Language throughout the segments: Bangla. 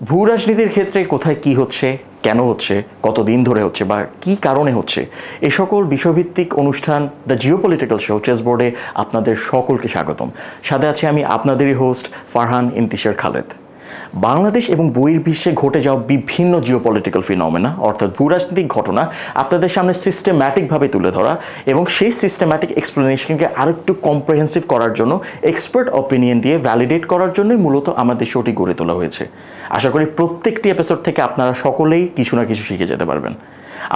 ভূ রাজনীতির ক্ষেত্রে কোথায় কি হচ্ছে, কেন হচ্ছে, কতদিন ধরে হচ্ছে বা কি কারণে হচ্ছে, এ সকল বিষয়ভিত্তিক অনুষ্ঠান দ্য জিওপলিটিক্যাল শো চেসবোর্ডে আপনাদের সকলকে স্বাগতম। সাথে আছি আমি আপনাদেরই হোস্ট ফারহান ইন্তিশার খালেদ। বাংলাদেশ এবং বহির্বিশ্বে ঘটে যাওয়া বিভিন্ন জিওপলিটিক্যাল ফিনোমেনা অর্থাৎ ভূরাজনৈতিক ঘটনা আপনাদের সামনে সিস্টেম্যাটিকভাবে তুলে ধরা এবং সেই সিস্টেম্যাটিক এক্সপ্লেনেশনকে আরও একটু কম্প্রিহেন্সিভ করার জন্য এক্সপার্ট অপিনিয়ন দিয়ে ভ্যালিডেট করার জন্যই মূলত আমাদের শোটি গড়ে তোলা হয়েছে। আশা করি প্রত্যেকটি এপিসোড থেকে আপনারা সকলেই কিছু না কিছু শিখে যেতে পারবেন।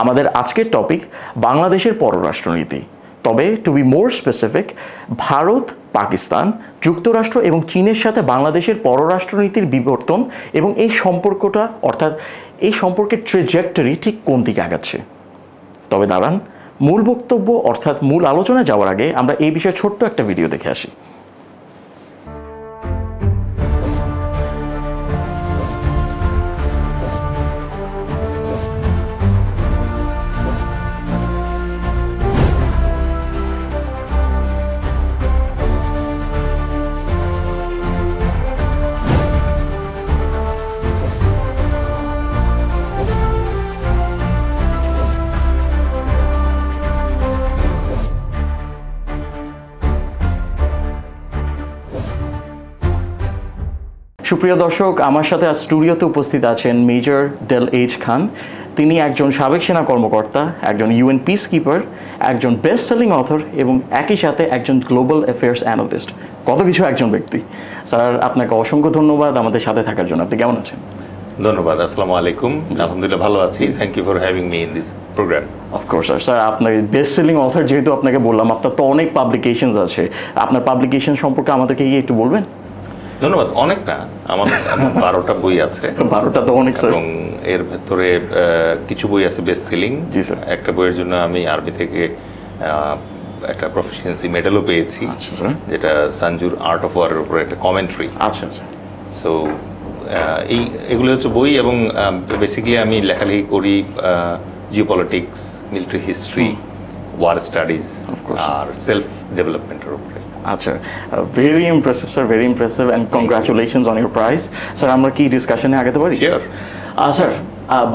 আমাদের আজকের টপিক বাংলাদেশের পররাষ্ট্রনীতি, তবে to be more specific Bharat, Pakistan, যুক্তরাষ্ট্র এবং চীনের সাথে বাংলাদেশের পররাষ্ট্রনীতির বিবর্তন এবং এই সম্পর্কটা অর্থাৎ এই সম্পর্কের ট্রেজেক্টরি ঠিক কোন দিকে আগাচ্ছে। তবে দাঁড়ান, মূল বক্তব্য অর্থাৎ মূল আলোচনা যাওয়ার আগে আমরা এই বিষয়ে ছোট্ট একটা ভিডিও দেখে আসি। সুপ্রিয় দর্শক, আমার সাথে আজ স্টুডিওতে উপস্থিত আছেন মেজর ডেল এইচ খান। তিনি একজন সাবেক সেনা কর্মকর্তা, একজন ইউএন পিস কিপার, একজন বেস্ট সেলিং অথর এবং একই সাথে একজন গ্লোবাল অ্যাফেয়ার্স অ্যানালিস্ট। কত কিছু একজন ব্যক্তি। স্যার, আপনাকে অসংখ্য ধন্যবাদ আমাদের সাথে থাকার জন্য। আপনি কেমন আছেন? ধন্যবাদ। আসসালামু আলাইকুম। আলহামদুলিল্লাহ ভালো আছি। Thank you for having me in this program. Of course sir. Sir, আপনার বেস্ট সেলিং অথর যেহেতু আপনাকে বললাম, আপনার তো অনেক পাবলিকেশনস আছে, আপনার পাবলিকেশন সম্পর্কে আমাদেরকে একটু বলবেন? ধন্যবাদ। অনেক না, আমার 12টা বই আছে। 12টা তো অনেক স্যার। এবং এর ভেতরে কিছু বই আছে বেস্ট সেলিং। জি স্যার। একটা বইয়ের জন্য আমি আর্মি থেকে একটা প্রফিসিয়েন্সি মেডেলও পেয়েছি, আচ্ছা স্যার। যেটা সঞ্জুর আর্ট অফ ওয়ারের উপরে একটা কমেন্ট্রি। আচ্ছা আচ্ছা। সো এগুলো হচ্ছে বই, এবং বেসিক্যালি আমি লেখালেখি করি geopolitics, military history, war studies আর সেলফ ডেভেলপমেন্টের উপরে। আচ্ছা, very impressive sir, very impressive and congratulations on your prize. Sir, আমরা কি ডিসকাশনে আগাতে পারি? শিওর। স্যার,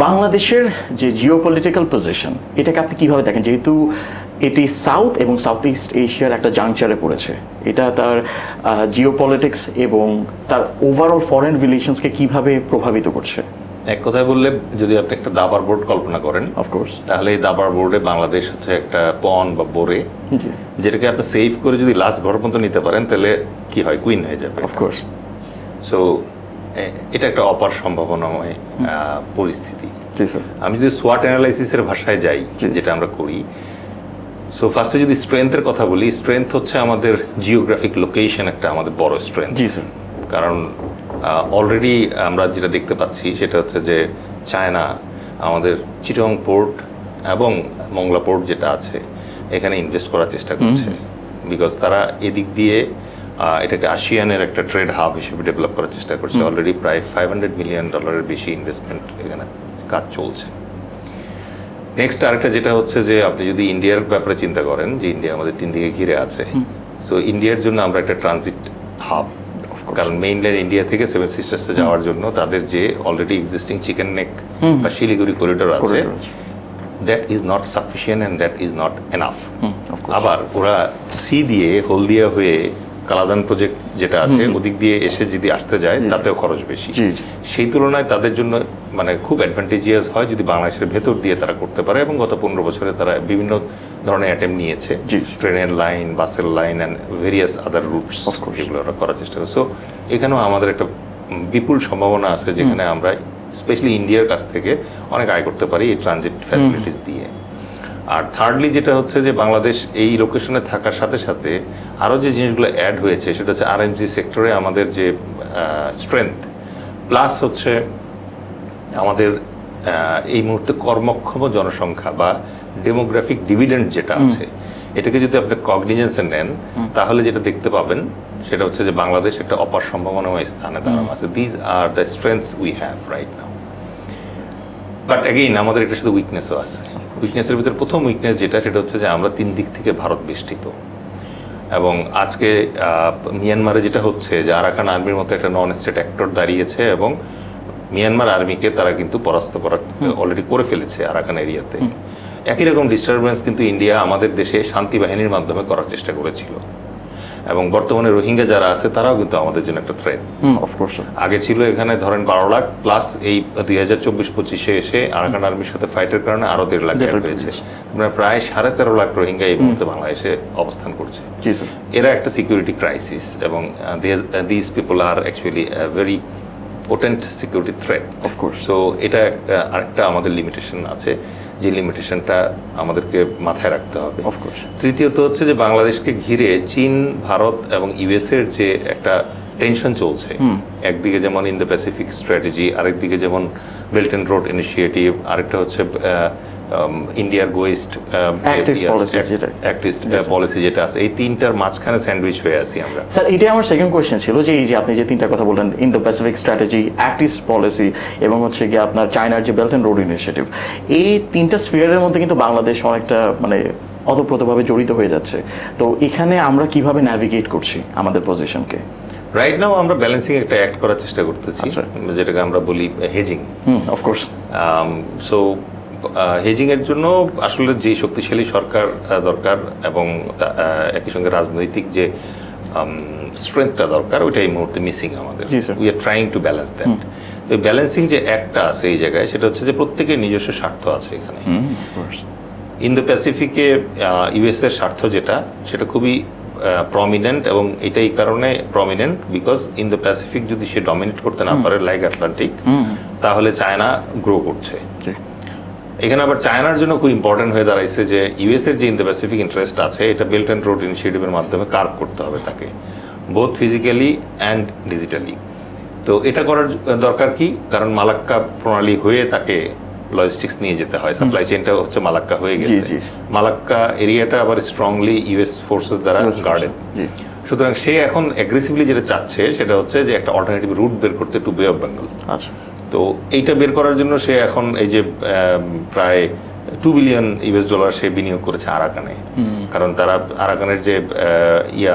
বাংলাদেশের যে জিওপলিটিক্যাল পজিশন, এটাকে আপনি কীভাবে দেখেন? যেহেতু এটি সাউথ এবং সাউথ ইস্ট এশিয়ার একটা জাংচারে পড়েছে, এটা তার জিওপলিটিক্স এবং তার ওভারঅল ফরেন রিলেশনসকে কীভাবে প্রভাবিত করছে? এক কথায় বললে, যদি আপনি একটা দাবার বোর্ড কল্পনা করেন, অফকোর্স, তাহলে এই দাবার বোর্ডে বাংলাদেশ হচ্ছে একটা পন বা বোরে, যেটাকে আপনি সেভ করে যদি লাস্ট ঘর পর্যন্ত নিতে পারেন, তাহলে কি হয়? কুইন হয়ে যাবে। অফকোর্স। সো এটা একটা অপার সম্ভাবনাময় পরিস্থিতি। জি স্যার। আমি যদি সোয়াট অ্যানালাইসিসের ভাষায় যাই, যেটা আমরা করি, সো ফার্স্টে যদি স্ট্রেংথের কথা বলি, স্ট্রেংথ হচ্ছে আমাদের জিওগ্রাফিক লোকেশন একটা আমাদের বড় স্ট্রেংথ। জি স্যার। কারণ অলরেডি আমরা যেটা দেখতে পাচ্ছি সেটা হচ্ছে যে চায়না আমাদের চিটং পোর্ট এবং মংলা পোর্ট যেটা আছে এখানে ইনভেস্ট করার চেষ্টা করছে, বিকজ তারা এদিক দিয়ে এটাকে আসিয়ানের একটা ট্রেড হাব হিসেবে ডেভেলপ করার চেষ্টা করছে। অলরেডি প্রায় $500 মিলিয়ন বেশি ইনভেস্টমেন্ট এখানে কাজ চলছে। নেক্সট আরেকটা যেটা হচ্ছে যে আপনি যদি ইন্ডিয়ার ব্যাপারে চিন্তা করেন, যে ইন্ডিয়া আমাদের 3 দিকে ঘিরে আছে, সো ইন্ডিয়ার জন্য আমরা একটা ট্রানজিট হাব, কারণ মেইনল্যান্ড ইন্ডিয়া থেকে সেভেন সিস্টার্সে যাওয়ার জন্য তাদের যে অলরেডি এক্সিস্টিং চিকেন নেক বা শিলিগুড়ি করিডোর আছে, that is not sufficient and that is not enough. আবার ওরা সি দিয়ে হলদিয়া হয়ে কালাদান প্রজেক্ট যেটা আছে ওদিক দিয়ে এসে যদি আসতে যায়, তাতেও খরচ বেশি। সেই তুলনায় তাদের জন্য মানে খুব অ্যাডভান্টেজিয়াস হয় যদি বাংলাদেশের ভেতর দিয়ে তারা করতে পারে, এবং গত 15 বছরে তারা বিভিন্ন ধরনের অ্যাটেম্প নিয়েছে, ট্রেনের লাইন, বাসের line and various other roots, যেগুলো ওরা করার চেষ্টা করে। সো এখানেও আমাদের একটা বিপুল সম্ভাবনা আছে, যেখানে আমরা স্পেশালি ইন্ডিয়ার কাছ থেকে অনেক আয় করতে পারি এই ট্রানজিট ফ্যাসিলিটিস দিয়ে। আর থার্ডলি যেটা হচ্ছে যে বাংলাদেশ এই লোকেশনে থাকার সাথে সাথে আরও যে জিনিসগুলো অ্যাড হয়েছে সেটা হচ্ছে আরএমজি সেক্টরে আমাদের যে স্ট্রেংথ, প্লাস হচ্ছে আমাদের এই মুহূর্তে কর্মক্ষম জনসংখ্যা বা ডেমোগ্রাফিক ডিভিডেন্ড যেটা আছে, এটাকে যদি আপনি কগনিজেন্সে নেন, তাহলে যেটা দেখতে পাবেন সেটা হচ্ছে যে বাংলাদেশ একটা অপার সম্ভাবনাময় স্থানে দাঁড়ানো আছে। These are the strengths we have right now. But again আমাদের এটা শুধু উইকনেসও আছে। উইকনেসের ভিতরে প্রথম উইকনেস যেটা, সেটা হচ্ছে যে আমরা 3 দিক থেকে ভারত বেষ্টিত। এবং আজকে মিয়ানমারে যেটা হচ্ছে যে আরাকান আর্মির মতো একটা নন স্টেট অ্যাক্টর দাঁড়িয়েছে এবং মিয়ানমার আর্মিকে তারা কিন্তু পরাস্ত করা অলরেডি করে ফেলেছে আরাকান এরিয়াতে। একই রকম ডিস্টারবেন্স কিন্তু ইন্ডিয়া আমাদের দেশে শান্তি বাহিনীর মাধ্যমে করার চেষ্টা করেছিল, এবং বর্তমানে রোহিঙ্গা যারা আছে তারাও কিন্তু আমাদের জন্য একটা থ্রেট। অফকোর্স আগে ছিল এখানে ধরেন 12 লাখ, প্লাস এই 2024-25-এ এসে আরাকান আর্মির সাথে ফাইটের কারণে আরো 1.5 লাখ অ্যাড হয়েছে। আমরা প্রায় 13.5 লাখ রোহিঙ্গা এই মুহূর্তে বাংলাদেশে অবস্থান করছে। এরা একটা সিকিউরিটি ক্রাইসিস, এবং this people are actually very potent security threat. Of course. So এটা আরেকটা আমাদের লিমিটেশন আছে, যে লিমিটেশনটা আমাদেরকে মাথায় রাখতে হবে। অফকোর্স। তৃতীয়ত হচ্ছে যে বাংলাদেশকে ঘিরে চীন, ভারত এবং ইউএস এর যে একটা টেনশন চলছে, একদিকে যেমন ইন্দো প্যাসিফিক স্ট্র্যাটেজি, আরেকদিকে যেমন বেল্ট অ্যান্ড রোড ইনিশিয়েটিভ, আরেকটা হচ্ছে ইন্ডিয়ার গোয়েস্ট অ্যাক্টিস্ট পলিসি যেটা আছে, এই তিনটার মাঝখানে স্যান্ডউইচ হয়ে আছি আমরা। স্যার, এটাই আমার সেকেন্ড কোয়েশ্চেন ছিল, যে এই যে আপনি যে তিনটা কথা বললেন, Indo Pacific strategy, Act East policy, এবং হচ্ছে গিয়ে আপনার চায়নার যে বেল্ট অ্যান্ড রোড ইনিশিয়েটিভ, এই তিনটা স্ফিয়ারের মধ্যে কিন্তু বাংলাদেশ অনেকটা মানে অতপ্রতভাবে জড়িত হয়ে যাচ্ছে। তো এখানে আমরা কিভাবে ন্যাভিগেট করছি আমাদের পজিশনকে? রাইট নাও আমরা ব্যালেন্সিং একটা অ্যাক্ট করার চেষ্টা করতেছি, যেটাকে আমরা বলি হেজিং। অফকোর্স। সো হেজিং এর জন্য আসলে যে শক্তিশালী সরকার দরকার, এবং একই সঙ্গে রাজনৈতিক যে স্ট্রেংথটা দরকার, ওইটা এই মুহূর্তে মিসিং আমাদের। We are trying to balance that. তো ব্যালেন্সিং যে অ্যাক্টটা আছে এই জায়গায়, সেটা হচ্ছে যে প্রত্যেকের নিজস্ব স্বার্থ আছে এখানে। ইন্দো প্যাসিফিকে ইউএস এর স্বার্থ যেটা, সেটা খুবই প্রমিনেন্ট, এবং এটাই কারণে প্রমিনেন্ট বিকজ ইন্দো প্যাসিফিক যদি সে ডমিনেট করতে না পারে লাইক আটলান্টিক, তাহলে চায়না গ্রো করছে। এখানে আবার চায়নার জন্য খুব ইম্পর্টেন্ট হয়ে দাঁড়াইছে যে ইউএস এর যে ইন্দো প্যাসিফিক ইন্টারেস্ট আছে, এটা বেল্ট অ্যান্ড রোড ইনিশিয়েটিভের মাধ্যমে কার্ভ করতে হবে তাকে, বোথ ফিজিক্যালি অ্যান্ড ডিজিটালি। তো এটা করার দরকার কি, কারণ মালাক্কা প্রণালী হয়ে তাকে লজিস্টিক্স নিয়ে যেতে হয়, সাপ্লাই চেইনটা হচ্ছে মালাক্কা হয়ে গেছে। মালাক্কা এরিয়াটা আবার স্ট্রংলি ইউএস ফোর্সেস দ্বারা গার্ডেড। সুতরাং সে এখন অ্যাগ্রেসিভলি যেটা চাচ্ছে সেটা হচ্ছে যে একটা অল্টারনেটিভ রুট বের করতে টু বে অফ বেঙ্গল। আচ্ছা, তো এইটা বের করার জন্য সে এখন এই যে প্রায় $2 বিলিয়ন সে বিনিয়োগ করেছে আরাকানে। কারণ তারা আরাকানের যে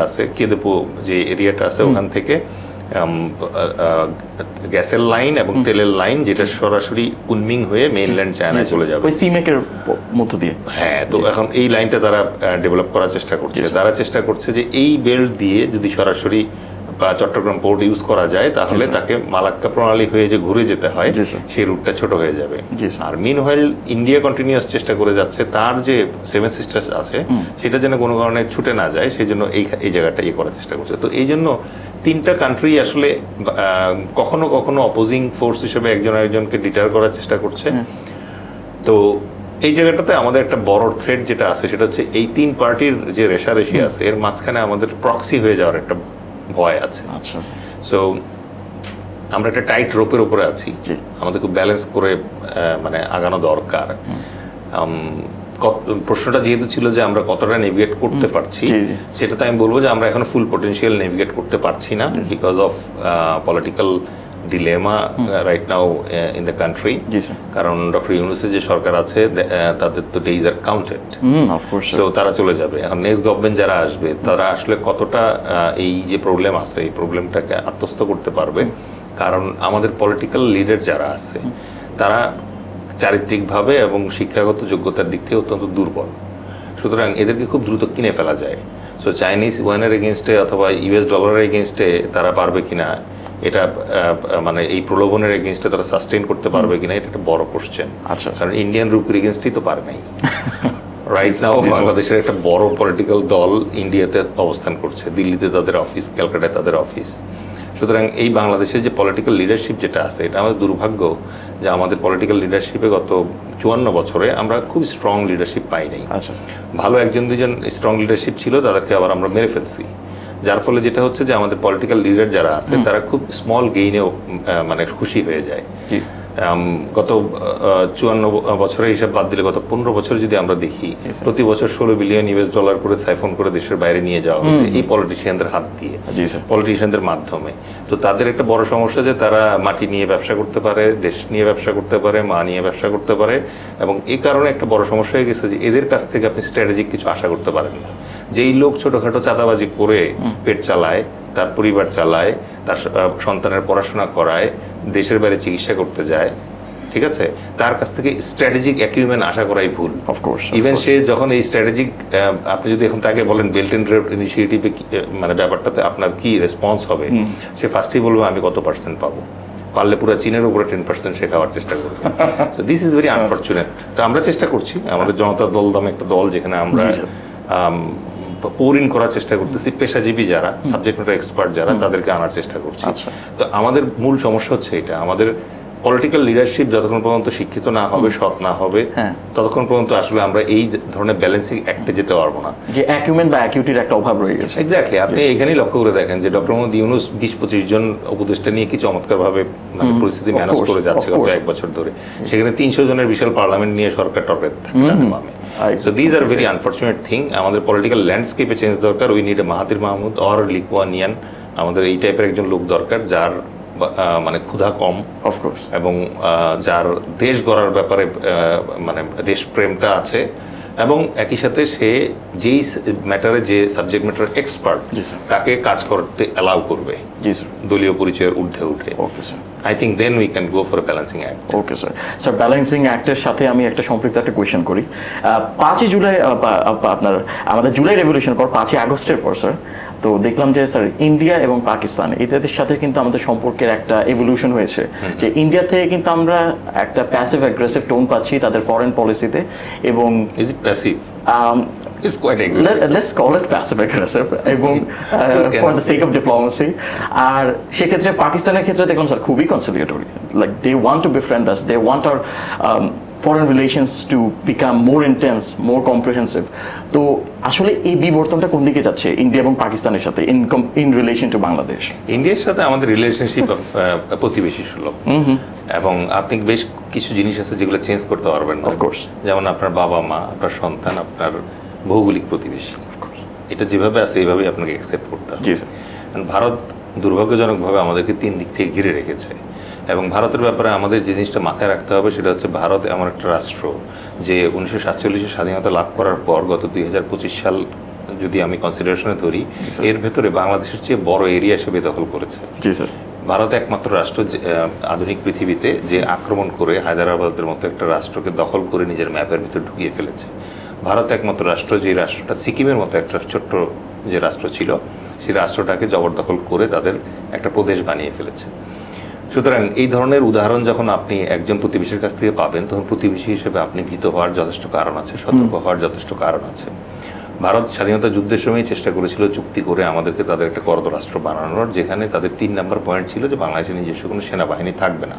আছে কেদেপো যে এরিয়াটা আছে, ওখান থেকে গ্যাসের লাইন এবং তেলের লাইন, যেটা সরাসরি কুনমিং হয়ে মেইনল্যান্ড চায়নায় চলে যাবে ওই সিমেকের মধ্য দিয়ে। হ্যাঁ, তো এখন এই লাইনটা তারা ডেভেলপ করার চেষ্টা করছে। তারা চেষ্টা করছে যে এই বেল্ট দিয়ে যদি সরাসরি বা চট্টগ্রাম পোর্ট ইউজ করা যায়, তাহলে তাকে মালাক্কা প্রণালী হয়ে যে ঘুরে যেতে হয়, সেই রুটটা ছোট হয়ে যাবে। আর মিনওয়াইল ইন্ডিয়া কন্টিনিউয়াস চেষ্টা করে যাচ্ছে তার যে সেভেন সিস্টার্স আছে, সেটা যেন কোনো কারণে ছুটে না যায়, সেই জন্য এই জায়গাটা করার চেষ্টা করছে। তো এই জন্য তিনটা কান্ট্রি আসলে কখনো কখনো অপোজিং ফোর্স হিসেবে একজন আরেকজনকে ডিটার করার চেষ্টা করছে। তো এই জায়গাটাতে আমাদের একটা বড় থ্রেট যেটা আছে, সেটা হচ্ছে এই তিন পার্টির যে রেশারেশি আছে, এর মাঝখানে আমাদের প্রক্সি হয়ে যাওয়ার একটা ভয় আছে। আচ্ছা, সো আমরা একটা টাইট রোপের উপরে আছি, আমাদের খুব ব্যালেন্স করে মানে আগানো দরকার। প্রশ্নটা যেহেতু ছিল যে আমরা কতটা নেভিগেট করতে পারছি, সেটাতে আমি বলবো যে আমরা এখন ফুল পটেনশিয়াল নেভিগেট করতে পারছি না, because of political dilemma right now in the country. কারণ ডক্টর ইউনূসের যে সরকার আছে, তাদের তো ডেইজ আর কাউন্টেড, তো তারা চলে যাবে। এখন নেক্সট গভর্নমেন্ট যারা আসবে, তারা আসলে কতটা এই যে প্রবলেম আছে, এই প্রবলেমটাকে আত্মস্থ করতে পারবে। কারণ আমাদের পলিটিক্যাল লিডার যারা আছে, তারা চারিত্রিকভাবে এবং শিক্ষাগত যোগ্যতার দিক থেকে অত্যন্ত দুর্বল। সুতরাং এদেরকে খুব দ্রুত কিনে ফেলা যায়। সো চাইনিজ ওয়ানের এগেনস্টে অথবা ইউএস ডলারের এগেনস্টে তারা পারবে কিনা, এটা মানে এই প্রলোভনের এগেনস্টে তারা সাস্টেইন করতে পারবে কিনা, এটা একটা বড় কোশ্চেন। আচ্ছা, কারণ ইন্ডিয়ান রুপির এগেনস্টেই তো পারে নাই। রাইট নাও বাংলাদেশের একটা বড় পলিটিক্যাল দল ইন্ডিয়াতে অবস্থান করছে, দিল্লিতে তাদের অফিস, ক্যালকাটায় তাদের অফিস। সুতরাং এই বাংলাদেশের যে পলিটিক্যাল লিডারশিপ যেটা আছে, এটা আমাদের দুর্ভাগ্য যে আমাদের পলিটিক্যাল লিডারশিপে গত 54 বছরে আমরা খুব স্ট্রং লিডারশিপ পাই নাই। ভালো একজন দুজন স্ট্রং লিডারশিপ ছিল, তাদেরকে আবার আমরা মেরে ফেলছি। যার ফলে যেটা হচ্ছে যে আমাদের পলিটিক্যাল লিডার যারা আছে, তারা খুব স্মল গেইনেও মানে খুশি হয়ে যায়। গত 54 বছরের হিসাব বাদ দিলে গত 15 বছর যদি আমরা দেখি, প্রতি বছর $16 বিলিয়ন করে সাইফন করে দেশের বাইরে নিয়ে যাওয়া হয়েছে এই পলিটিশিয়ানদের হাত দিয়ে, পলিটিশিয়ানদের মাধ্যমে। তো তাদের একটা বড় সমস্যা যে তারা মাটি নিয়ে ব্যবসা করতে পারে, দেশ নিয়ে ব্যবসা করতে পারে, মা নিয়ে ব্যবসা করতে পারে, এবং এই কারণে একটা বড় সমস্যা হয়ে গেছে যে এদের কাছ থেকে আপনি স্ট্র্যাটেজিক কিছু আশা করতে পারেন না। যেই লোক ছোটখাটো চাঁদাবাজি করে পেট চালায়, তার পরিবার চালায়, তার সন্তানের পড়াশোনা করায়, দেশের বাইরে চিকিৎসা করতে যায়, ঠিক আছে, তার কাছ থেকে স্ট্র্যাটেজিক অ্যাকিউমেন্ট আশা করাই ভুল। অফকোর্স ইভেন সে যখন এই স্ট্র্যাটেজিক, আপনি যদি এখন তাকে বলেন বেল্ট অ্যান্ড রোড ইনিশিয়েটিভে মানে ব্যাপারটাতে আপনার কি রেসপন্স হবে, সে ফার্স্টেই বলবে আমি কত পার্সেন্ট পাবো, পারলে পুরো চীনের উপরে 10% সে খাওয়ার চেষ্টা করবে। তো দিস ইজ ভেরি আনফর্চুনেট। তো আমরা চেষ্টা করছি, আমাদের জনতা দল নামে একটা দল, যেখানে আমরা পৌরিন করার চেষ্টা করতেছি পেশাজীবী যারা, সাবজেক্ট ম্যাটার এক্সপার্ট যারা, তাদেরকে আনার চেষ্টা করছি। তো আমাদের মূল সমস্যা হচ্ছে এটা, আমাদের পলিটিক্যাল লিডারশিপ যতক্ষণ পর্যন্ত শিক্ষিত না হবে, সৎ না হবে, ততক্ষণ পর্যন্ত আসলে আমরা এই ধরনের ব্যালেন্সিং অ্যাক্টে যেতে পারবো না। যে অ্যাকিউমেন্ট বা অ্যাকিউটির একটা অভাব রয়ে গেছে। এক্স্যাক্টলি, আপনি এখানেই লক্ষ্য করে দেখেন যে ডক্টর মোহাম্মদ ইউনূস 20-25 জন উপদেষ্টা নিয়ে কি চমৎকারভাবে মানে পরিস্থিতি ম্যানেজ করে যাচ্ছে গত 1 বছর ধরে। সেখানে 300 জনের বিশাল পার্লামেন্ট নিয়ে সরকার টর্পেট থাকে। So these are very unfortunate thing. আমাদের পলিটিক্যাল ল্যান্ডস্কেপে চেঞ্জ দরকার। We need a Mahathir Mohamad or Lee Kuan Yew. আমাদের এই টাইপের একজন লোক দরকার, যার মানে ক্ষুধা কম, অফকোর্স, এবং যার দেশ গড়ার ব্যাপারে মানে দেশপ্রেমটা আছে, এবং একই সাথে সে যেই ম্যাটারে যে সাবজেক্ট ম্যাটার এক্সপার্ট, তাকে কাজ করতে অ্যালাউ করবে দলীয় পরিচয়ের ঊর্ধ্বে উঠে। Okay sir, I think then we can go for balancing act. Okay sir. Sir, balancing অ্যাক্টের সাথে আমি একটা সম্পৃক্ত একটা কোয়েশ্চেন করি। 5ই জুলাই আপনার আমাদের জুলাই রেভলিউশনের পর 5ই আগস্টের পর স্যার, তো দেখলাম যে স্যার ইন্ডিয়া এবং পাকিস্তান এদের সাথে কিন্তু আমাদের সম্পর্কের একটা এভলিউশন হয়েছে, যে ইন্ডিয়া থেকে কিন্তু আমরা একটা প্যাসিভ অ্যাগ্রেসিভ টোন পাচ্ছি তাদের ফরেন পলিসিতে, এবং is it passive? It's quite aggressive. Let's call it passive aggressive, এবং for the sake of diplomacy। আর সেক্ষেত্রে পাকিস্তানের ক্ষেত্রে দেখলাম স্যার খুবই conciliatory, like they want to befriend us, they want our foreign relations to become more intense, more comprehensive. তো আসলে এই বিবর্তনটা কোন দিকে যাচ্ছে ইন্ডিয়া এবং পাকিস্তানের সাথে ইন রিলেশন টু বাংলাদেশ? ইন্ডিয়ার সাথে আমাদের রিলেশনশিপ প্রতিবেশী সুলভ, এবং আপনি বেশ কিছু জিনিস আছে যেগুলো চেঞ্জ করতে পারবেন না। অফকোর্স, যেমন আপনার বাবা মা, আপনার সন্তান, আপনার ভৌগোলিক প্রতিবেশী, এটা যেভাবে আছে এইভাবেই আপনাকে অ্যাকসেপ্ট করতে হবে। ভারত দুর্ভাগ্যজনকভাবে আমাদেরকে 3 দিক থেকে ঘিরে রেখেছে, এবং ভারতের ব্যাপারে আমাদের যে জিনিসটা মাথায় রাখতে হবে সেটা হচ্ছে, ভারত এমন একটা রাষ্ট্র যে 1947-এ স্বাধীনতা লাভ করার পর গত 2025 সাল যদি আমি কনসিডারেশনে ধরি, এর ভেতরে বাংলাদেশের চেয়ে বড় এরিয়া সে বেদখল করেছে। জি স্যার। ভারত একমাত্র রাষ্ট্র আধুনিক পৃথিবীতে যে আক্রমণ করে হায়দ্রাবাদের মতো একটা রাষ্ট্রকে দখল করে নিজের ম্যাপের ভিতর ঢুকিয়ে ফেলেছে। ভারত একমাত্র রাষ্ট্র যে রাষ্ট্রটা সিকিমের মতো একটা ছোট্ট যে রাষ্ট্র ছিল, সেই রাষ্ট্রটাকে জবরদখল করে তাদের একটা প্রদেশ বানিয়ে ফেলেছে। সুতরাং এই ধরনের উদাহরণ যখন আপনি একজন প্রতিবেশীর কাছ থেকে পাবেন, তখন প্রতিবেশী হিসেবে আপনি ভীত হওয়ার যথেষ্ট কারণ আছে, সতর্ক হওয়ার যথেষ্ট কারণ আছে। ভারত স্বাধীনতা যুদ্ধের সময় চেষ্টা করেছিল চুক্তি করে আমাদেরকে তাদের একটা করদ রাষ্ট্র বানানোর, যেখানে তাদের 3 নম্বর পয়েন্ট ছিল যে বাংলাদেশের নিজস্ব কোনো সেনাবাহিনী থাকবে না,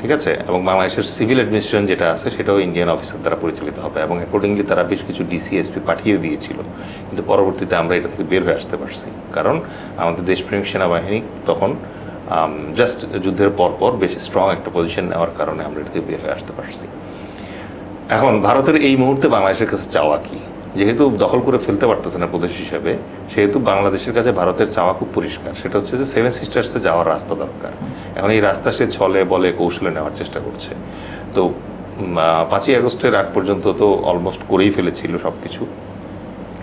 ঠিক আছে, এবং বাংলাদেশের সিভিল অ্যাডমিনিস্ট্রেশন যেটা আছে সেটাও ইন্ডিয়ান অফিসার দ্বারা পরিচালিত হবে, এবং অ্যাকর্ডিংলি তারা বেশ কিছু ডিসিএসপি পাঠিয়ে দিয়েছিল। কিন্তু পরবর্তীতে আমরা এটা থেকে বের হয়ে আসতে পারছি, কারণ আমাদের দেশপ্রেমিক সেনাবাহিনী তখন জাস্ট যুদ্ধের পরপর বেশ স্ট্রং একটা পজিশন নেওয়ার কারণে আমরা এটা থেকে বের হয়ে আসতে পারছি। এখন ভারতের এই মুহূর্তে বাংলাদেশের কাছে চাওয়া কি? যেহেতু দখল করে ফেলতে পারতেছে না প্রদেশ হিসেবে, সেহেতু বাংলাদেশের কাছে ভারতের চাওয়া খুব পরিষ্কার, সেটা হচ্ছে যে 7 সিস্টার্সে যাওয়ার রাস্তা দরকার। এখন এই রাস্তা সে ছলে বলে কৌশলে নেওয়ার চেষ্টা করছে। তো 5ই আগস্টের আগ পর্যন্ত তো অলমোস্ট করেই ফেলেছিল সব কিছু।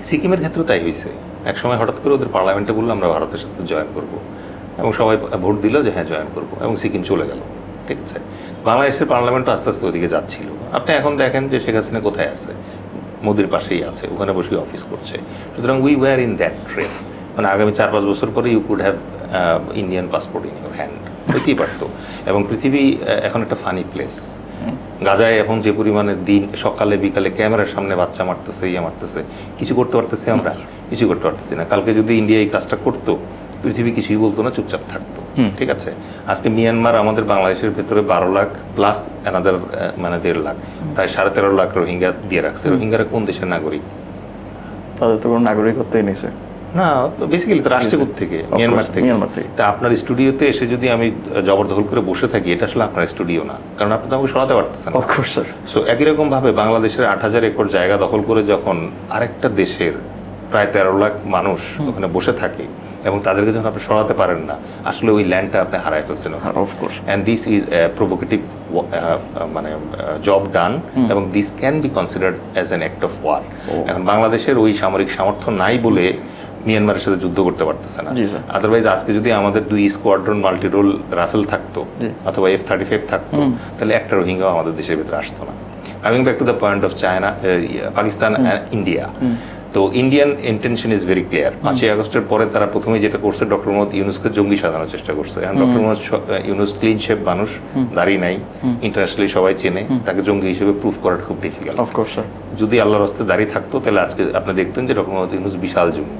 সিকিমের ক্ষেত্রে তাই হয়েছে, একসময় হঠাৎ করে ওদের পার্লামেন্টে বললো আমরা ভারতের সাথে জয়েন করবো, এবং সবাই ভোট দিল যে হ্যাঁ জয়েন করবো, এবং সিকিম চলে গেল, ঠিক আছে। বাংলাদেশের পার্লামেন্টও আস্তে আস্তে ওদিকে যাচ্ছিল। আপনি এখন দেখেন যে শেখ হাসিনা কোথায় আছে, মোদির পাশেই আছে, ওখানে বসে অফিস করছে। সুতরাং we were in that train, মানে আগামী 4-5 বছর পরে you could have Indian passport in your hand, হইতেই পারতো। এবং পৃথিবী এখন একটা ফানি প্লেস। গাজায় এখন যে পরিমাণে দিন সকালে বিকালে ক্যামেরার সামনে বাচ্চা মারতেছে, মারতেছে, কিছু করতে পারতেছি আমরা? কিছু করতে পারতেছি না। কালকে যদি ইন্ডিয়া এই কাজটা করতো, পৃথিবী কিছুই বলতো না, চুপচাপ থাকতো, ঠিক আছে। আজকে মিয়ানমার আমাদের বাংলাদেশের ভেতরে 12 লাখ প্লাস অ্যানাদার মানে 1.5 লাখ, প্রায় 13.5 লাখ রোহিঙ্গা দিয়ে রাখছে। রোহিঙ্গারা কোন দেশের নাগরিক? তাদের তো কোনো নাগরিকত্বই নেই স্যার। না, বেসিক্যালি তারা আসছে থেকে মিয়ানমার থেকে। তা আপনার স্টুডিওতে এসে যদি আমি জবরদখল করে বসে থাকি, এটা আসলে আপনার স্টুডিও না, কারণ আপনি তো আমাকে সরাতে পারতেছেন না। Of course sir. সো একই রকম ভাবে বাংলাদেশের 8,000 একর জায়গা দখল করে যখন আরেকটা দেশের প্রায় 13 লাখ মানুষ ওখানে বসে থাকে, এবং তাদেরকে যখন আপনি সরাতে পারেন না, আসলে ওই ল্যান্ডটা আপনি হারায় ফেলছেন। Of course. And this is provocative মানে জব ডান, এবং this can be considered as an act of war. এখন বাংলাদেশের ওই সামরিক সামর্থ্য নাই বলে মিয়ানমারের সাথে যুদ্ধ করতে পারতেছে না। জি, স্যার। আদারওয়াইজ আজকে যদি আমাদের 2 স্কোয়াড্রন মাল্টি রোল রাফেল থাকতো অথবা F-35 থাকতো, তাহলে একটা রোহিঙ্গাও আমাদের দেশের ভিতরে আসতো না। Coming back to the point of China, Pakistan and India, তো Indian intention is very clear. 5ই আগস্টের পরে তারা প্রথমে যেটা করছে, ডক্টর মোহাম্মদ ইউনুসকে জঙ্গি সাজানোর চেষ্টা করছে। এখন doctor Mohammad Yunus clean shape মানুষ, দাড়ি নাই, ইন্টারন্যাশনালি সবাই চেনে, তাকে জঙ্গি হিসেবে প্রুফ করাটা খুব ডিফিকাল্ট। Of course sir. যদি আল্লাহর হস্তে দাড়ি থাকতো তাহলে আজকে আপনি দেখতেন যে ডক্টর মোহাম্মদ ইউনুস বিশাল জঙ্গি।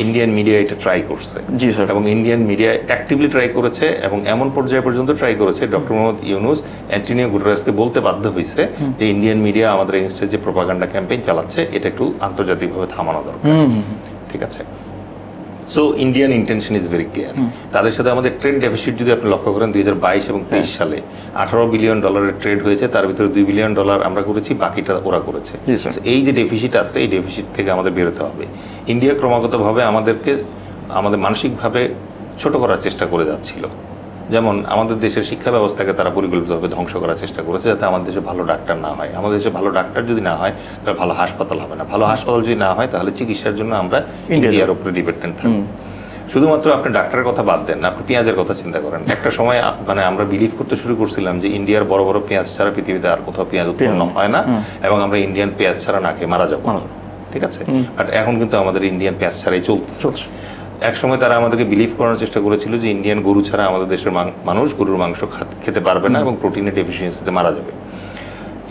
ইন্ডিয়ান মিডিয়া এটা ট্রাই করছে, জি স্যার, এবং ইন্ডিয়ান মিডিয়া অ্যাক্টিভলি ট্রাই করেছে এবং এমন পর্যায়ে পর্যন্ত ট্রাই করেছে ডক্টর মোহাম্মদ ইউনুস অ্যান্টনিও গুটেরেসকে বলতে বাধ্য হয়েছে যে ইন্ডিয়ান মিডিয়া আমাদের এগেইনস্টে যে প্রোপাগান্ডা ক্যাম্পেইন চালাচ্ছে এটা একটু আন্তর্জাতিকভাবে থামানো দরকার। ঠিক আছে, so Indian intention is very clear. তাদের সাথে আমাদের ট্রেড ডেফিসিট যদি আপনি লক্ষ্য করেন 2022 এবং 23 সালে $18 বিলিয়ন ট্রেড হয়েছে, তার ভিতরে $2 বিলিয়ন আমরা করেছি, বাকিটা ওরা করেছে। এই যে ডেফিসিট আছে, এই ডেফিসিট থেকে আমাদের বেরোতে হবে। ইন্ডিয়া ক্রমাগতভাবে আমাদের মানসিকভাবে ছোট করার চেষ্টা করে যাচ্ছিল। যেমন আমাদের দেশের শিক্ষা ব্যবস্থাকে তারা পরিকল্পিতভাবে ধ্বংস করার চেষ্টা করেছে যাতে আমাদের দেশে ভালো ডাক্তার না হয়। আমাদের দেশে ভালো ডাক্তার যদি না হয় তাহলে ভালো হাসপাতাল হবে না, ভালো হাসপাতাল যদি না হয় তাহলে চিকিৎসার জন্য আমরা ইন্ডিয়ার উপরে ডিপেন্ডেন্ট থাকবো। শুধুমাত্র আপনি ডাক্তারের কথা বাদ দেন, আপনি পেঁয়াজের কথা চিন্তা করেন। একটা সময় মানে আমরা বিলিভ করতে শুরু করছিলাম যে ইন্ডিয়ার বড় বড় পেঁয়াজ ছাড়া পৃথিবীতে আর কোথাও পেঁয়াজ উৎপন্ন হয় না, এবং আমরা ইন্ডিয়ান পেঁয়াজ ছাড়া না খেয়ে মারা যাবো। ঠিক আছে, বাট এখন কিন্তু আমাদের ইন্ডিয়ান পেঁয়াজ ছাড়াই চলছে। এক সময় তারা আমাদেরকে বিলিভ করানোর চেষ্টা করেছিল যে ইন্ডিয়ান গরু ছাড়া আমাদের দেশের মানুষ গরুর মাংস খেতে পারবে না এবং প্রোটিনের ডেফিসিয়েন্সিতে মারা যাবে।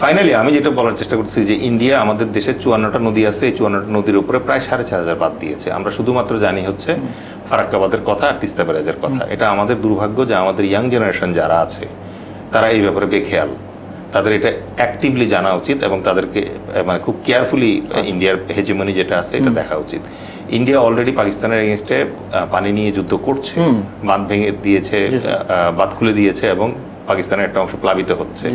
ফাইনালি আমি যেটা বলার চেষ্টা করছি যে ইন্ডিয়া আমাদের দেশে 54টা নদী আছে, এই 54টা নদীর উপরে প্রায় 4,500 বাঁধ দিয়েছে। আমরা শুধুমাত্র জানি হচ্ছে ফারাক্কাবাদের কথা আর তিস্তা ব্যারেজের কথা। এটা আমাদের দুর্ভাগ্য যে আমাদের ইয়াং জেনারেশন যারা আছে তারা এই ব্যাপারে বেখেয়াল। তাদের এটা অ্যাক্টিভলি জানা উচিত এবং তাদেরকে মানে খুব কেয়ারফুলি ইন্ডিয়ার হেজিমনি যেটা আছে এটা দেখা উচিত। ইন্ডিয়া অলরেডি পাকিস্তানের এগেইনস্টে পানি নিয়ে যুদ্ধ করছে, বাঁধ ভেঙে দিয়েছে, বাঁধ খুলে দিয়েছে এবং পাকিস্তানের একটা অংশ প্লাবিত হচ্ছে।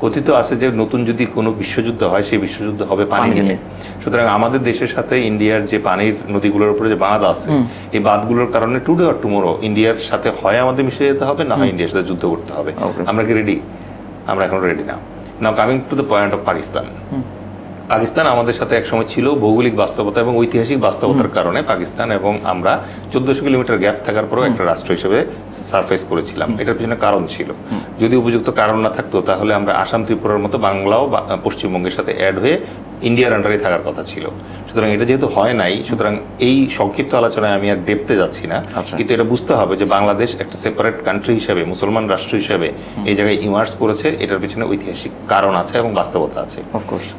কথিত আছে যে নতুন যদি কোনো বিশ্বযুদ্ধ হয় সেই বিশ্বযুদ্ধ হবে পানি নিয়ে। সুতরাং আমাদের দেশের সাথে ইন্ডিয়ার যে পানির নদীগুলোর উপরে যে বাঁধ আছে, এই বাঁধগুলোর কারণে টুডে অর টুমোরো ইন্ডিয়ার সাথে হয় আমাদের মিশে যেতে হবে, না হয় ইন্ডিয়ার সাথে যুদ্ধ করতে হবে। আমরা কি রেডি? আমরা এখন রেডি না। নাও coming to the point of Pakistan. Pakistan আমাদের সাথে একসময় ছিল ভৌগোলিক বাস্তবতা এবং ঐতিহাসিক বাস্তবতার কারণে পাকিস্তান এবং আমরা 1400 কিলোমিটার গ্যাপ থাকার পরেও একটা রাষ্ট্র হিসেবে সারফেস করেছিলাম। এটার পিছনে কারণ ছিল। যদি উপযুক্ত কারণ না থাকতো তাহলে আমরা আসাম ত্রিপুরার মতো বাংলাও পশ্চিমবঙ্গের সাথে অ্যাড হয়ে ইন্ডিয়ার আন্ডারে থাকার কথা ছিল। সুতরাং এটা যেহেতু হয় নাই, সুতরাং এই সংক্ষিপ্ত আলোচনায় আমি আর ডেপতে যাচ্ছি না, কিন্তু এটা বুঝতে হবে যে বাংলাদেশ একটা সেপারেট কান্ট্রি হিসেবে, মুসলমান রাষ্ট্র হিসেবে এই জায়গায় ইমার্স করেছে। এটার পিছনে ঐতিহাসিক কারণ আছে এবং বাস্তবতা আছে।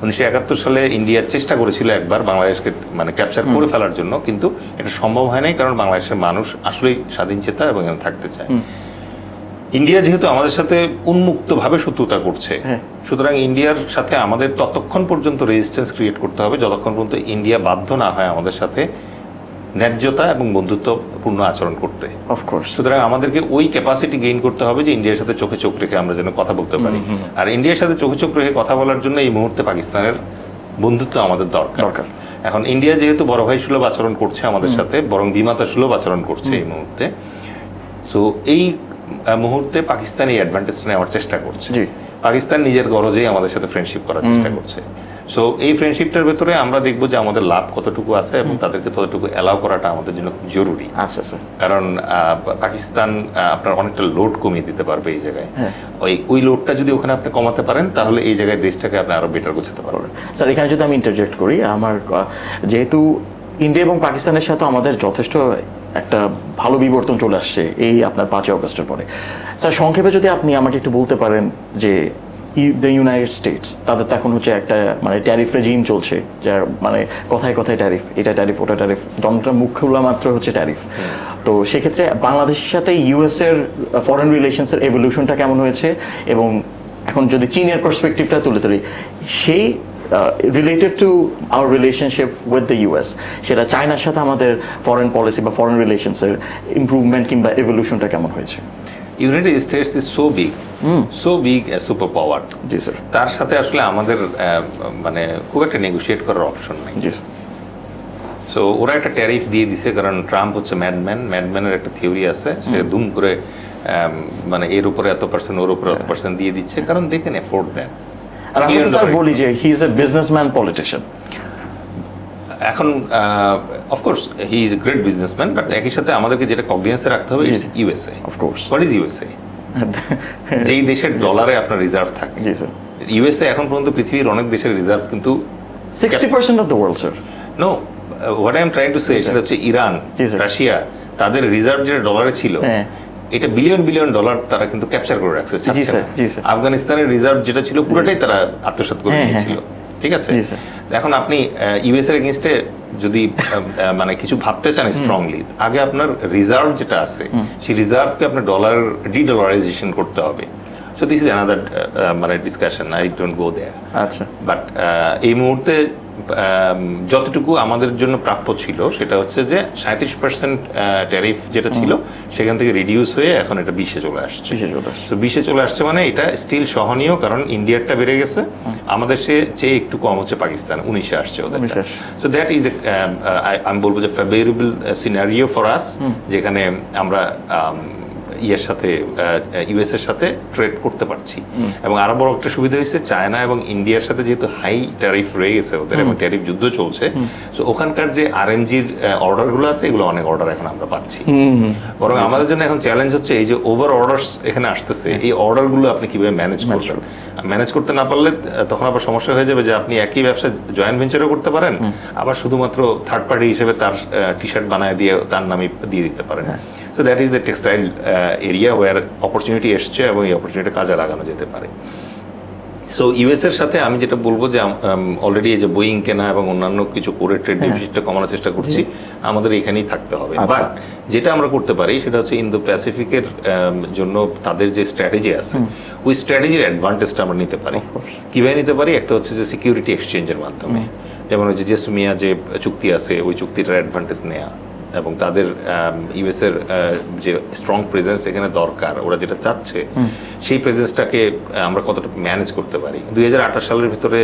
1971 সালে ইন্ডিয়া চেষ্টা করেছিল একবার বাংলাদেশকে মানে ক্যাপচার করে ফেলার জন্য, কিন্তু এটা সম্ভব হয় নাই কারণ বাংলাদেশের মানুষ আসলেই স্বাধীন চেতা এবং এখানে থাকতে চায়। ইন্ডিয়া যেহেতু আমাদের সাথে উন্মুক্তভাবে শত্রুতা করছে, সুতরাং ইন্ডিয়ার সাথে আমাদের ততক্ষণ পর্যন্ত রেজিস্ট্যান্স ক্রিয়েট করতে হবে যতক্ষণ পর্যন্ত ইন্ডিয়া বাধ্য না হয় আমাদের সাথে ন্যায্যতা এবং বন্ধুত্বপূর্ণ আচরণ করতে। অফকোর্স, সুতরাং আমাদেরকে ওই ক্যাপাসিটি গেইন করতে হবে যে ইন্ডিয়ার সাথে চোখে চোখ রেখে আমরা যেন কথা বলতে পারি। আর ইন্ডিয়ার সাথে চোখে চোখ রেখে কথা বলার জন্য এই মুহূর্তে পাকিস্তানের বন্ধুত্ব আমাদের দরকার। এখন ইন্ডিয়া যেহেতু বড় ভাই সুলভ আচরণ করছে আমাদের সাথে, বরং বিমাতা সুলভ আচরণ করছে এই মুহূর্তে, সো এই মুহূর্তে পাকিস্তান এই অ্যাডভান্টেজটা নেওয়ার চেষ্টা করছে। পাকিস্তান নিজের গরজেই আমাদের সাথে ফ্রেন্ডশিপ করার চেষ্টা করছে। সো এই ফ্রেন্ডশিপটার ভেতরে আমরা দেখবো যে আমাদের লাভ কতটুকু আছে এবং তাদেরকে ততটুকু অ্যালাউ করাটা আমাদের জন্য খুব জরুরি। কারণ পাকিস্তান আপনার অনেকটা লোড কমিয়ে দিতে পারবে এই জায়গায়। ওই লোডটা যদি ওখানে আপনি কমাতে পারেন তাহলে এই জায়গায় দেশটাকে আপনি আরো বেটার গোছাতে পারবেন। স্যার, এখানে যদি আমি ইন্টারজেক্ট করি, আমার যেহেতু ইন্ডিয়া এবং পাকিস্তানের সাথে আমাদের যথেষ্ট একটা ভালো বিবর্তন চলে আসছে এই আপনার 5ই আগস্টের পরে, স্যার সংক্ষেপে যদি আপনি আমাকে একটু বলতে পারেন যে দ্য ইউনাইটেড স্টেটস তাদের তো এখন হচ্ছে একটা মানে ট্যারিফ রেজিম চলছে, যার মানে কথায় কথায় ট্যারিফ, এটা ট্যারিফ ওটা ট্যারিফ, ডোনাল্ড মুখ খোলা মাত্র হচ্ছে ট্যারিফ। তো সেক্ষেত্রে বাংলাদেশের সাথে ইউএস এর ফরেন রিলেশনসের এভলিউশনটা কেমন হয়েছে, এবং এখন যদি চীনের পার্সপেক্টিভটা তুলে ধরি, সেই related to our relationship with the US, সেটা চায়নার সাথে আমাদের ফরেন পলিসি বা ফরেন রিলেশনসের ইমপ্রুভমেন্ট কিংবা এভলিউশনটা কেমন হয়েছে? United states is so big A super power. G sir. তার সাথে আসলে আমাদের মানে খুব একটা নেগোশিয়েট করার অপশন নাই। জি স্যার। সো ওরা একটা ট্যারিফ দিয়ে দিছে কারণ ট্রাম্প হচ্ছে ম্যাডম্যানের একটা থিওরি আছে, সে দুম করে মানে এর উপরে এত পার্সেন্ট ওর উপরে এত পার্সেন্ট দিয়ে দিচ্ছে কারণ দে ক্যান অ্যাফোর্ড দ্যাট। আর আমি স্যার বলি যে he is a businessman politician. এখন of course he is a great businessman, but একই সাথে আমাদেরকে যেটা কগনিজেন্সে রাখতে হবে USA. Of course. What is USA? যেই দেশের ডলারে আপনার রিজার্ভ থাকে। জি স্যার। ইউএসএ এখন পর্যন্ত পৃথিবীর অনেক দেশের রিজার্ভ কিন্তু 60% of the world sir. No, what I am trying to say সেটা হচ্ছে ইরান, রাশিয়া, তাদের রিজার্ভ যেটা ডলারে ছিল এটা বিলিয়ন বিলিয়ন ডলার তারা কিন্তু ক্যাপচার করে রাখছে। আফগানিস্তানের রিজার্ভ যেটা ছিল পুরোটাই তারা আত্মসাৎ করে নিয়েছিল। ঠিক আছে, এখন আপনি ইউএস এর এগেইনস্টে যদি মানে কিছু ভাবতে চান স্ট্রংলি, আগে আপনার রিজার্ভ যেটা আছে সেই রিজার্ভকে আপনার ডলার ডলারাইজেশন করতে হবে। সো দিস ইজ অ্যানাদার মানে ডিসকাশন, আই ডোন্ট গো দেয়ার। আচ্ছা, বাট এই মুহূর্তে যতটুকু আমাদের জন্য প্রাপ্য ছিল সেটা হচ্ছে যে 37% ট্যারিফ যেটা ছিল সেখান থেকে রিডিউস হয়ে এখন এটা 20-এ চলে আসছে। তো 20-এ চলে আসছে মানে এটা স্টিল সহনীয়, কারণ ইন্ডিয়ারটা বেড়ে গেছে, আমাদের চেয়ে একটু কম হচ্ছে পাকিস্তান, 19-এ আসছে ওদের। সো দ্যাট ইজ আমি বলবো যে ফেভারেবল সিনারিও ফর আস, যেখানে আমরা ইয়ের সাথে ইউএস এর সাথে ট্রেড করতে পারছি। এবং আরো বড় একটা সুবিধা হয়েছে, চায়না এবং ইন্ডিয়ার সাথে যেহেতু হাই ট্যারিফ রয়ে গেছে ওদের এবং ট্যারিফ যুদ্ধ চলছে, তো ওখানকার যে আরএনজির অর্ডারগুলো আছে এগুলো অনেক অর্ডার এখন আমরা পাচ্ছি। বরং আমাদের জন্য এখন চ্যালেঞ্জ হচ্ছে এই যে ওভার অর্ডারস এখানে আসতেছে, এই অর্ডারগুলো আপনি কিভাবে ম্যানেজ করবেন। ম্যানেজ করতে না পারলে তখন আবার সমস্যা হয়ে যাবে যে আপনি একই ব্যবসা জয়েন্ট ভেঞ্চারও করতে পারেন, আবার শুধুমাত্র থার্ড পার্টি হিসেবে তার টি শার্ট বানায় দিয়ে তার নামে দিয়ে দিতে পারেন। So that is the textile area where opportunity এসছে এবং এই অপরচুনিটি কাজে লাগানো যেতে পারে। সো ইউএস এর সাথে আমি যেটা বলবো যে অলরেডি এই যে বোয়িং কেনা এবং অন্যান্য কিছু করে ট্রেড ডেফিসিটটা কমানোর চেষ্টা করছি, আমাদের এখানেই থাকতে হবে। বাট যেটা আমরা করতে পারি সেটা হচ্ছে ইন্দো প্যাসিফিকের জন্য তাদের যে স্ট্র্যাটেজি আছে ওই স্ট্র্যাটেজির অ্যাডভান্টেজটা আমরা নিতে পারি। কিভাবে নিতে পারি? একটা হচ্ছে যে সিকিউরিটি এক্সচেঞ্জের মাধ্যমে, যেমন ওই যে জেসমিয়া যে চুক্তি আছে ওই চুক্তিটার অ্যাডভান্টেজ নেওয়া, এবং তাদের ইউএস এর যে স্ট্রং প্রেজেন্স এখানে দরকার, ওরা যেটা চাচ্ছে সেই প্রেজেন্সটাকে আমরা কতটা ম্যানেজ করতে পারি। 2028 সালের ভিতরে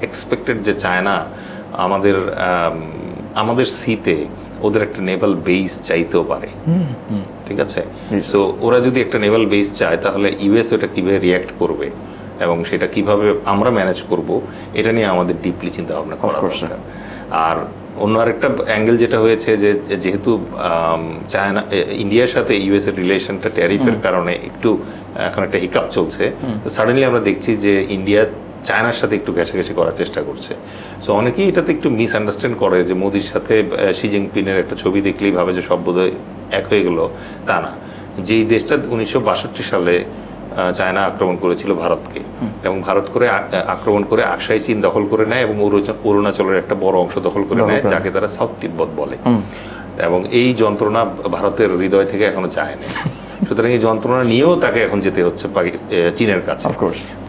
এক্সপেক্টেড যে চায়না আমাদের সিতে ওদের একটা নেভাল বেস চাইতেও পারে। ঠিক আছে, সো ওরা যদি একটা নেভাল বেস চায় তাহলে ইউএস ওটা কিভাবে রিয়াক্ট করবে এবং সেটা কিভাবে আমরা ম্যানেজ করব, এটা নিয়ে আমাদের ডিপলি চিন্তা ভাবনা করা দরকার। আর অন্য আরেকটা অ্যাঙ্গেল যেটা হয়েছে যে যেহেতু চায়না ইন্ডিয়ার সাথে ইউএস এর রিলেশনটা ট্যারিফের কারণে একটু এখন একটা হিকাপ চলছে, সাডেনলি আমরা দেখছি যে ইন্ডিয়া চায়নার সাথে একটু ঘেঁষাঘেঁষি করার চেষ্টা করছে। সো অনেকেই এটাতে একটু মিসআন্ডারস্ট্যান্ড করে যে মোদির সাথে শি জিনপিংয়ের একটা ছবি দেখলেই ভাবে যে সব বোধহয় এক হয়ে গেল, তা না। যেই দেশটা 1962 সালে চায়না আক্রমণ করেছিল ভারতকে, এবং ভারত করে আক্রমণ করে আকসাই চীন দখল করে নেয় এবং অরুণাচলের একটা বড় অংশ দখল করে নেয়, যাকে তারা সাউথ তিব্বত বলে। এবং এই যন্ত্রণা ভারতের হৃদয় থেকে এখনো যায় না। সুতরাং এই যন্ত্রণা নিয়েও তাকে এখন যেতে হচ্ছে চীনের কাছে।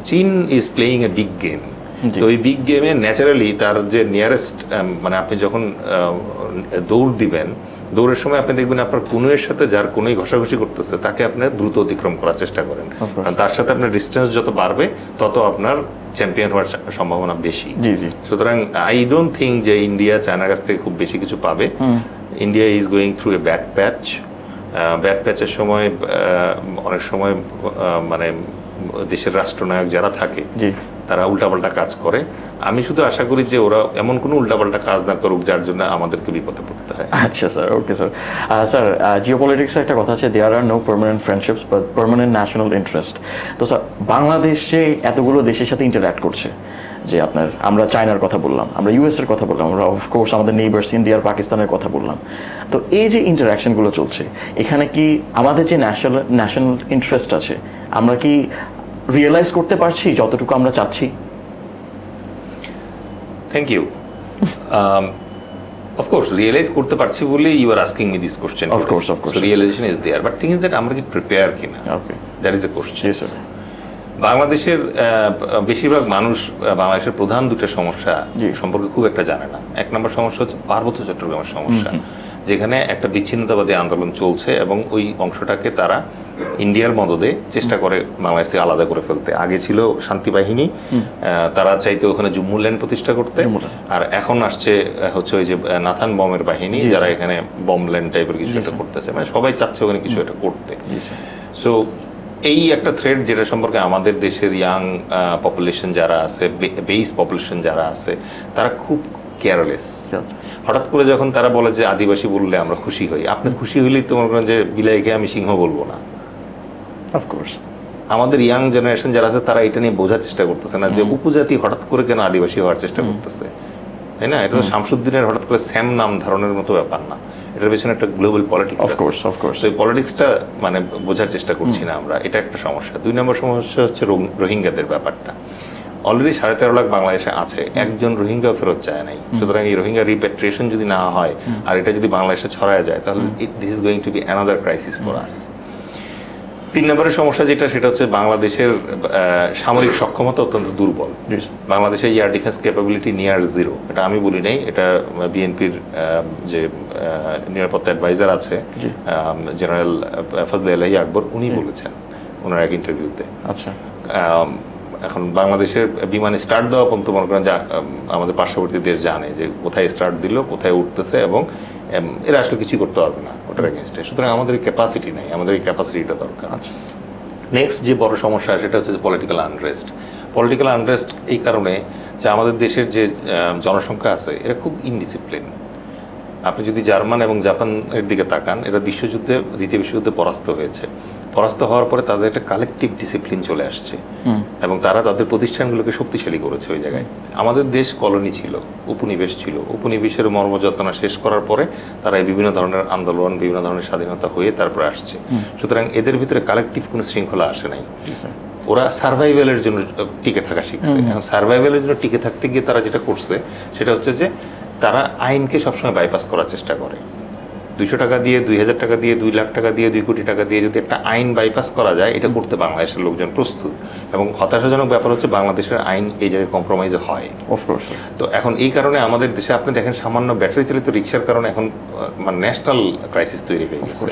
চীন is playing a big game. তো ওই বিগ গেমে ন্যাচারালি তার যে নিয়ারেস্ট, মানে আপনি যখন দৌড় দিবেন, দৌড়ের সময় আপনি দেখবেন আপনার কোনোর সাথে যার কোনোই ঘষাঘষি করতেছে তাকে আপনি দ্রুত অতিক্রম করার চেষ্টা করেন, কারণ তার সাথে আপনার ডিস্টেন্স যত বাড়বে তত আপনার চ্যাম্পিয়ন হওয়ার সম্ভাবনা বেশি। সুতরাং আই ডোন্ট থিঙ্ক যে ইন্ডিয়া চায়নার কাছ থেকে খুব বেশি কিছু পাবে। India is going through a bad patch. Bad প্যাচের সময় অনেক সময় মানে দেশের রাষ্ট্রনায়ক যারা থাকে তারা উল্টাপাল্টা কাজ করে। আমি শুধু আশা করি যে ওরা এমন কোনো উল্টাপাল্টা কাজ না করুক যার জন্য আমাদেরকে বিপদে পড়তে হয়। আচ্ছা স্যার, ওকে স্যার। স্যার, জিওপলিটিক্সের একটা কথা আছে, there are no permanent friendships but permanent national interest. তো স্যার, বাংলাদেশ যে এতগুলো দেশের সাথে ইন্টারঅ্যাক্ট করছে, যে আমরা চায়নার কথা বললাম, আমরা ইউএসের কথা বললাম, আমরা অফকোর্স আমাদের নেইবার্স ইন্ডিয়ার পাকিস্তানের কথা বললাম, তো এই যে ইন্টারঅ্যাকশনগুলো চলছে এখানে কি আমাদের যে ন্যাশনাল ইন্টারেস্ট আছে আমরা কি রিয়েলাইজ করতে পারছি যতটুকু আমরা চাচ্ছি? Thank you. Of course, realize করতে পারছি বলে you are asking me this question. Of course. So realization is there, but thing is that আমরা কি prepare কিনা? Okay. That is a question. Yes, sir. বাংলাদেশের বেশিরভাগ মানুষ বাংলাদেশের প্রধান দুটো সমস্যা সম্পর্কে খুব একটা জানে না। এক নম্বর সমস্যা হচ্ছে পার্বত্য চট্টগ্রামের সমস্যা, যেখানে একটা বিচ্ছিন্নতাবাদী আন্দোলন চলছে এবং ওই অংশটাকে তারা ইন্ডিয়ার মদদে চেষ্টা করে বাংলাদেশ থেকে আলাদা করে ফেলতে। আগে ছিল শান্তি বাহিনী, তারা চাইতে ওখানে জম্মু ল্যান্ড প্রতিষ্ঠা করতে, আর এখন আসছে হচ্ছে ওই যে নাথান বমের বাহিনী, যারা এখানে বম ল্যান্ড টাইপের কিছু একটা করতেছে। মানে সবাই চাচ্ছে ওখানে কিছু একটা করতে। সো এই একটা থ্রেড যেটা সম্পর্কে আমাদের দেশের ইয়াং পপুলেশন যারা আছে, বেস পপুলেশন যারা আছে, তারা খুব কেয়ারলেস। হঠাৎ করে যখন তারা বলে যে আদিবাসী বললে আমরা খুশি হই, আপনি খুশি হইলেই তো মনে করেন যে বিলাইকে আমি সিংহ বলবো না। অফকোর্স আমাদের ইয়াং জেনারেশন যারা আছে তারা এটা নিয়ে বোঝার চেষ্টা করতেছে না যে উপজাতি হঠাৎ করে কেন আদিবাসী হওয়ার চেষ্টা করতেছে, তাই না? এটা তো শামসুদ্দিনের হঠাৎ করে স্যাম নাম ধারণের মতো ব্যাপার না, এটার পেছনে একটা গ্লোবাল পলিটিক্স। অফকোর্স এই পলিটিক্সটা মানে বোঝার চেষ্টা করছি না আমরা, এটা একটা সমস্যা। 2 নম্বর সমস্যা হচ্ছে রোহিঙ্গাদের ব্যাপারটা। অলরেডি 13.5 লাখ বাংলাদেশে আছে, একজন রোহিঙ্গা ফেরত যায় নাই। সুতরাং এই রোহিঙ্গা রিপ্যাট্রিয়েশন যদি না হয় আর এটা যদি বাংলাদেশে ছড়ায় যায় তাহলে this is going to B another crisis for us. 3 নম্বরের সমস্যা যেটা, সেটা হচ্ছে বাংলাদেশের সামরিক সক্ষমতা অত্যন্ত দুর্বল। বাংলাদেশের air defence capability near zero. এটা আমি বলি নাই, এটা বিএনপির যে নিরাপত্তা অ্যাডভাইজার আছে জেনারেল ফজলে আলাহি আকবর, উনি বলেছেন ওনার এক ইন্টারভিউতে। আচ্ছা, এখন বাংলাদেশের বিমানে স্টার্ট দেওয়া পর্যন্ত মনে করেন যে আমাদের পার্শ্ববর্তী দেশ জানে যে কোথায় স্টার্ট দিল, কোথায় উঠতেছে, এবং এরা আসলে কিছুই করতে পারবে না ওটার এগেনস্টে। সুতরাং আমাদের ক্যাপাসিটি নাই, আমাদের এই ক্যাপাসিটিটা দরকার। আচ্ছা, নেক্সট যে বড় সমস্যা সেটা হচ্ছে যে পলিটিক্যাল আনরেস্ট। পলিটিক্যাল আনরেস্ট এই কারণে যে আমাদের দেশের যে জনসংখ্যা আছে এরা খুব ইনডিসিপ্লিন। আপনি যদি জার্মান এবং জাপানের দিকে তাকান, এরা বিশ্বযুদ্ধে, দ্বিতীয় বিশ্বযুদ্ধে পরাস্ত হয়েছে। পরাস্ত হওয়ার পরে তাদের একটা কালেকটিভ ডিসিপ্লিন চলে আসছে এবং তারা তাদের প্রতিষ্ঠানগুলোকে শক্তিশালী করেছে ওই জায়গায়। আমাদের দেশ কলোনি ছিল, উপনিবেশ ছিল। উপনিবেশের মর্মযাতনা শেষ করার পরে তারা এই বিভিন্ন ধরনের আন্দোলন, বিভিন্ন ধরনের স্বাধীনতা হয়ে তারপরে আসছে। সুতরাং এদের ভিতরে কালেকটিভ কোনো শৃঙ্খলা আসে নাই। ওরা সার্ভাইভালের জন্য টিকে থাকা শিখছে। এখন সার্ভাইভালের জন্য টিকে থাকতে গিয়ে তারা যেটা করছে সেটা হচ্ছে যে তারা আইনকে সবসময় বাইপাস করার চেষ্টা করে। 200 টাকা দিয়ে, 2000 টাকা দিয়ে, 2 লাখ টাকা দিয়ে, 2 কোটি টাকা দিয়ে যদি একটা আইন বাইপাস করা যায়, এটা করতে বাংলাদেশের লোকজন প্রস্তুত। এবং হতাশাজনক ব্যাপার হচ্ছে বাংলাদেশের আইন এই জায়গায় কম্প্রোমাইজ হয়। অফকোর্স। তো এখন এই কারণে আমাদের দেশে আপনি দেখেন সামান্য ব্যাটারি চালিত রিক্সার কারণে এখন মানে ন্যাশনাল ক্রাইসিস তৈরি হয়ে গেছে।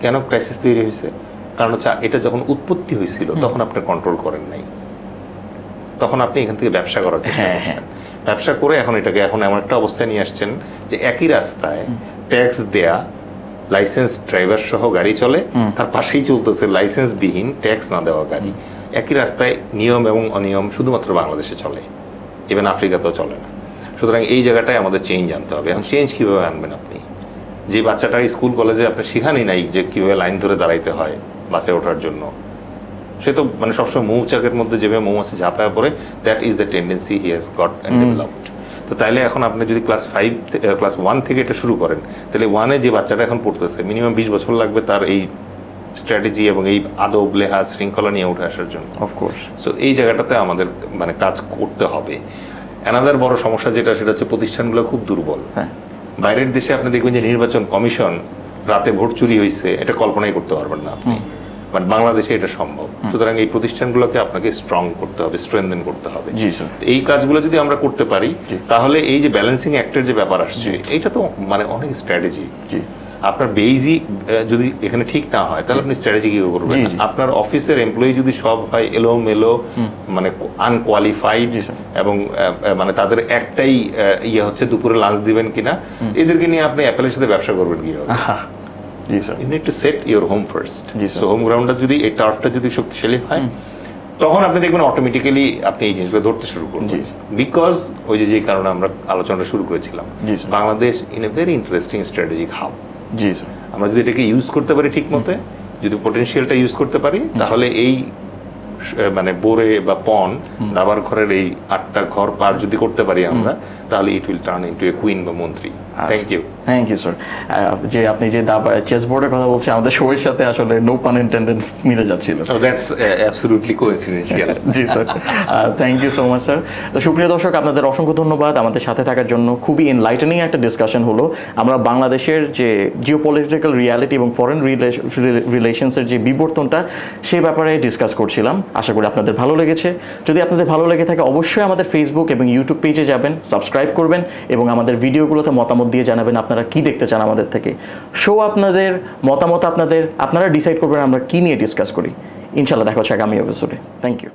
কেন ক্রাইসিস তৈরি হয়েছে? কারণ হচ্ছে এটা যখন উৎপত্তি হয়েছিল তখন আপনি কন্ট্রোল করেন নাই, তখন আপনি এখান থেকে ব্যবসা করার চেষ্টা করছেন। ব্যবসা করে এখন এটাকে এখন এমন একটা অবস্থায় নিয়ে আসছেন যে একই রাস্তায় ট্যাক্স দেয়া লাইসেন্স ড্রাইভার সহ গাড়ি চলে, তার পাশেই চলতেছে লাইসেন্সবিহীন ট্যাক্স না দেওয়া গাড়ি। একই রাস্তায় নিয়ম এবং অনিয়ম শুধুমাত্র বাংলাদেশে চলে, ইভেন আফ্রিকাতেও চলে না। সুতরাং এই জায়গাটায় আমাদের চেঞ্জ আনতে হবে। এখন চেঞ্জ কীভাবে আনবেন আপনি? যে বাচ্চাটা স্কুল কলেজে আপনি শিখানি নাই যে কীভাবে লাইন ধরে দাঁড়াইতে হয় বাসে ওঠার জন্য, সে তো মানে সবসময় মৌচাকের মধ্যে যেভাবে মৌমাছি ঝাঁপায় পড়ে, that is the tendency he has got and developed. তো তাইলে এখন আপনি যদি ক্লাস 1 থেকে এটা শুরু করেন, তাহলে 1-এ যে বাচ্চাটা এখন পড়তেছে মিনিমাম 20 বছর লাগবে তার এই স্ট্র্যাটেজি এবং এই আদব, লেহাজ, শৃঙ্খলা নিয়ে উঠে আসার জন্য। অফকোর্স। সো এই জায়গাটাতে আমাদের মানে কাজ করতে হবে। অ্যানাদার বড় সমস্যা যেটা, সেটা হচ্ছে প্রতিষ্ঠানগুলো খুব দুর্বল। বাইরের দেশে আপনি দেখবেন যে নির্বাচন কমিশন, রাতে ভোট চুরি হয়েছে, এটা কল্পনাই করতে পারবেন না আপনি, বাট বাংলাদেশে এটা সম্ভব। সুতরাং এই প্রতিষ্ঠানগুলোকে আপনাকে স্ট্রং করতে হবে, স্ট্রেনথেন করতে হবে। এই কাজগুলো যদি আমরা করতে পারি তাহলে এই যে ব্যালেন্সিং অ্যাক্টের যে ব্যাপার আসছে, এটা তো মানে অনেক স্ট্র্যাটেজি। আপনার বেইজি যদি এখানে ঠিক না হয় তাহলে আপনি স্ট্র্যাটেজি কি করবেন? আপনার অফিসের এমপ্লয়ি যদি সব হয় এলোমেলো, মানে আনকোয়ালিফাইড, এবং মানে তাদের একটাই ইয়ে হচ্ছে দুপুরে লাঞ্চ দিবেন কিনা, এদেরকে নিয়ে আপনি অ্যাপেলের সাথে ব্যবসা করবেন কিভাবে? You need to set your home first. So home গ্রাউন্ডটা যদি, এই টার্ফটা যদি শক্তিশালী হয়, তখন আপনি দেখবেন অটোমেটিক্যালি আপনি এই জিনিসগুলো ধরতে শুরু করবেন। বিকজ ওই যে কারণে আমরা আলোচনাটা শুরু করেছিলাম, Bangladesh in a very interesting strategic hub. আমরা যদি এটাকে ইউজ করতে পারি ঠিক মতো, যদি পোটেনশিয়ালটা ইউজ করতে পারি, তাহলে এই মানে বোরে বা পন দাবার ঘরের এই 8টা ঘর পার যদি করতে পারি আমরা, তাহলে it will turn into a queen বা মন্ত্রী। Thank you sir. যে আপনি যে চেস বোর্ডের কথা বলছেন, আমাদের সবার সাথে আসলে নো পান ইন্টেন্ডেড মিলে যাচ্ছিল। That's absolutely coincidental. জি sir, thank you so much sir. তো সুপ্রিয় দর্শক, আপনাদের অসংখ্য ধন্যবাদ আমাদের সাথে থাকার জন্য। খুবই এনলাইটেনিং একটা ডিসকাশন হলো। আমরা বাংলাদেশের যে জিওপলিটিক্যাল রিয়ালিটি এবং ফরেন রিলেশনসের যে বিবর্তনটা, সেই ব্যাপারে ডিসকাস করছিলাম। আশা করি আপনাদের ভালো লেগেছে। যদি আপনাদের ভালো লেগে থাকে অবশ্যই আমাদের ফেসবুক এবং ইউটিউব পেজে যাবেন, সাবস্ক্রাইব করবেন এবং আমাদের ভিডিওগুলোতে মতামত দিয়ে জানাবেন আপনারা কি দেখতে চান আমাদের থেকে। আপনাদের মতামত আপনারা ডিসাইড করবেন আমরা কি নিয়ে ডিসকাস করি। ইনশাআল্লাহ দেখা হচ্ছে আগামী এপিসোডে। Thank you.